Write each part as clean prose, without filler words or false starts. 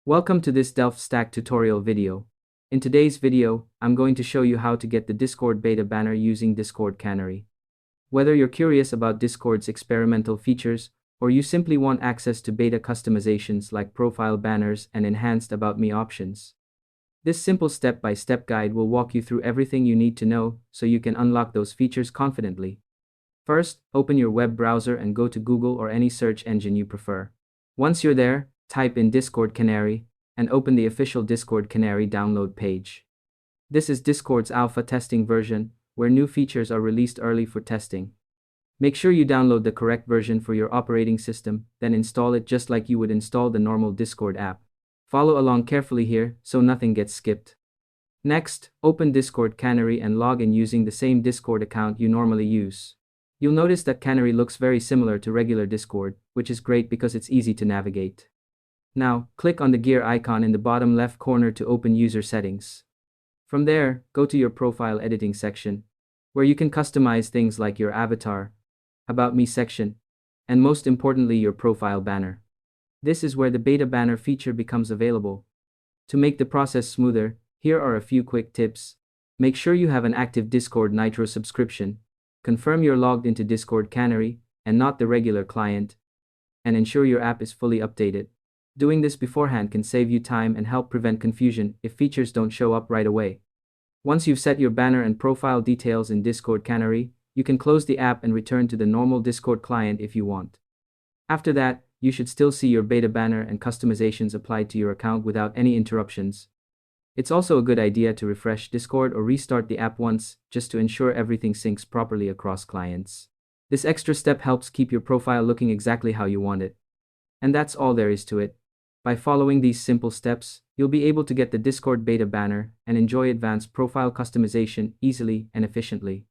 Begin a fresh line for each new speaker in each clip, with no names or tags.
Welcome to this Delft Stack tutorial video. In today's video, I'm going to show you how to get the Discord beta banner using Discord Canary. Whether you're curious about Discord's experimental features, or you simply want access to beta customizations like profile banners and enhanced About Me options, this simple step-by-step guide will walk you through everything you need to know so you can unlock those features confidently. First, open your web browser and go to Google or any search engine you prefer. Once you're there, type in Discord Canary and open the official Discord Canary download page. This is Discord's alpha testing version, where new features are released early for testing. Make sure you download the correct version for your operating system, then install it just like you would install the normal Discord app. Follow along carefully here so nothing gets skipped. Next, open Discord Canary and log in using the same Discord account you normally use. You'll notice that Canary looks very similar to regular Discord, which is great because it's easy to navigate. Now, click on the gear icon in the bottom left corner to open User Settings. From there, go to your Profile Editing section, where you can customize things like your avatar, About Me section, and most importantly your profile banner. This is where the beta banner feature becomes available. To make the process smoother, here are a few quick tips. Make sure you have an active Discord Nitro subscription. Confirm you're logged into Discord Canary, and not the regular client. And ensure your app is fully updated. Doing this beforehand can save you time and help prevent confusion if features don't show up right away. Once you've set your banner and profile details in Discord Canary, you can close the app and return to the normal Discord client if you want. After that, you should still see your beta banner and customizations applied to your account without any interruptions. It's also a good idea to refresh Discord or restart the app once, just to ensure everything syncs properly across clients. This extra step helps keep your profile looking exactly how you want it. And that's all there is to it. By following these simple steps, you'll be able to get the Discord beta banner and enjoy advanced profile customization easily and efficiently.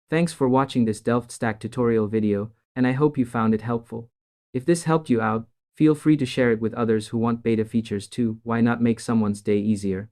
Thanks for watching this Delft Stack tutorial video, and I hope you found it helpful. If this helped you out, feel free to share it with others who want beta features too. Why not make someone's day easier?